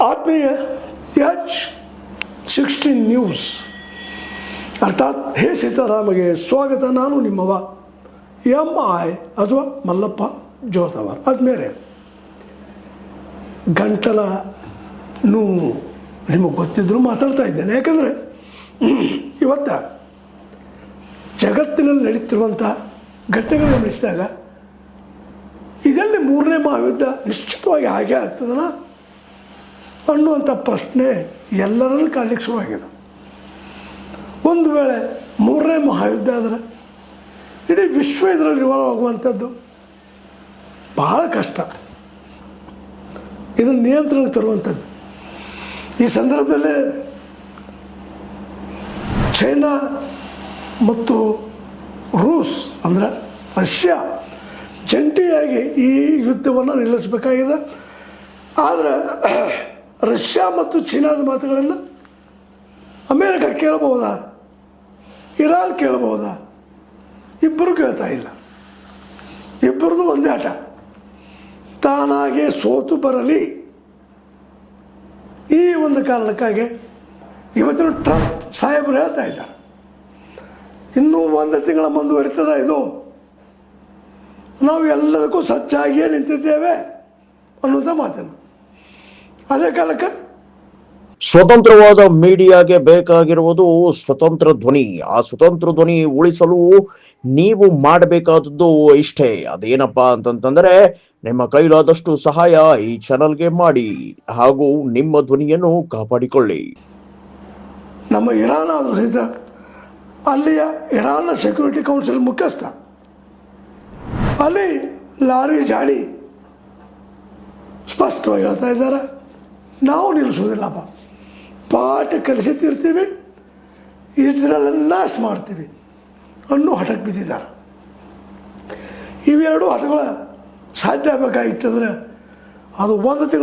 ಆತ್ಮೀಯ H16 news ಅರ್ಥಾತ್ ಹೇ ಸೀತಾರಾಮಗೆ ಸ್ವಾಗತ. ನಾನು ನಿಮ್ಮವ MI ಅಥವಾ ಮಲ್ಲಪ್ಪ ಜೋತವರ್. ಆದ್ಮೇಲೆ ಗಂಟಲ ನೋವು ನಿಮಗೆ ಗೊತ್ತಿದ್ದರೂ ಮಾತಾಡ್ತಾ ಇದ್ದೇನೆ. ಯಾಕಂದರೆ ಇವತ್ತ ಜಗತ್ತಿನಲ್ಲಿ ನಡೀತಿರುವಂಥ ಘಟನೆಗಳು ಗಮನಿಸಿದಾಗ ಇದರಲ್ಲಿ ಮೂರನೇ ಮಹಾಯುದ್ಧ ನಿಶ್ಚಿತವಾಗಿ ಹಾಗೆ ಆಗ್ತದನ ಅನ್ನುವಂಥ ಪ್ರಶ್ನೆ ಎಲ್ಲರನ್ನೂ ಕಾಡಲಿಕ್ಕೆ ಶುರುವಾಗಿದೆ. ಒಂದು ವೇಳೆ ಮೂರನೇ ಮಹಾಯುದ್ಧ ಆದರೆ ಇಡೀ ವಿಶ್ವ ಇದರಲ್ಲಿ ಇನ್ವಾಲ್ವ್ ಆಗುವಂಥದ್ದು ಭಾಳ ಕಷ್ಟ. ಇದನ್ನು ನಿಯಂತ್ರಣ ತರುವಂಥದ್ದು. ಈ ಸಂದರ್ಭದಲ್ಲಿ ಚೈನಾ ಮತ್ತು ರೂಸ್ ಅಂದರೆ ರಷ್ಯಾ ಜಂಟಿಯಾಗಿ ಈ ಯುದ್ಧವನ್ನು ನಿಲ್ಲಿಸಬೇಕಾಗಿದೆ. ಆದರೆ ರಷ್ಯಾ ಮತ್ತು ಚೀನಾದ ಮಾತುಗಳನ್ನು ಅಮೇರಿಕ ಕೇಳಬಹುದಾ, ಇರಾನ್ ಕೇಳಬಹುದಾ? ಇಬ್ಬರು ಕೇಳ್ತಾ ಇಲ್ಲ. ಇಬ್ಬರದು ಒಂದೇ ಆಟ. ತಾನಾಗೆ ಸೋತು ಬರಲಿ ಈ ಒಂದು ಕಾರಣಕ್ಕಾಗಿ ಇವತ್ತಿನ ಟ್ರಂಪ್ ಸಾಹೇಬರು ಹೇಳ್ತಾ ಇದ್ದಾರೆ, ಇನ್ನೂ 1 ತಿಂಗಳ ಮುಂದುವರಿತದ ಇದು, ನಾವು ಎಲ್ಲದಕ್ಕೂ ಸಜ್ಜಾಗಿಯೇ ನಿಂತಿದ್ದೇವೆ ಅನ್ನುವಂಥ ಮಾತನ್ನು. ಅದೇ ಕಾಲಕ್ಕೆ ಸ್ವತಂತ್ರವಾದ ಮೀಡಿಯಾಗೆ ಬೇಕಾಗಿರುವುದು ಸ್ವತಂತ್ರ ಧ್ವನಿ. ಆ ಸ್ವತಂತ್ರ ಧ್ವನಿ ಉಳಿಸಲು ನೀವು ಮಾಡಬೇಕಾದದ್ದು ಇಷ್ಟೇ. ಅದೇನಪ್ಪಾ ಅಂತಂತಂದ್ರೆ ನಿಮ್ಮ ಕೈಲಾದಷ್ಟು ಸಹಾಯ ಈ ಚಾನಲ್ಗೆ ಮಾಡಿ ಹಾಗೂ ನಿಮ್ಮ ಧ್ವನಿಯನ್ನು ಕಾಪಾಡಿಕೊಳ್ಳಿ. ನಮ್ಮ ಇರಾನ್ ಆದರೂ ಸಹಿತ ಅಲ್ಲಿಯ ಇರಾನ್ನ ಸೆಕ್ಯೂರಿಟಿ ಕೌನ್ಸಿಲ್ ಮುಖ್ಯಸ್ಥ ಅಲ್ಲಿ ಲಾರಿ ಜಾಡಿ ಸ್ಪಷ್ಟವಾಗಿ ಹೇಳ್ತಾ ಇದ್ದಾರೆ, ನಾವು ನಿಲ್ಲಿಸೋದಿಲ್ಲಪ್ಪ, ಪಾಠ ಕಲಿಸಿ ತೀರ್ತೀವಿ, ಇಸ್ರೇಲನ್ನು ನಾಶ ಮಾಡ್ತೀವಿ ಅನ್ನೋ ಹಠಕ್ಕೆ ಬಿದ್ದಿದ್ದಾರೆ. ಇವೆರಡು ಹಠಗಳ ಸಾಧ್ಯ ಆಗಬೇಕಾಗಿತ್ತಂದರೆ ಅದು 1 ತಿಂಗಳ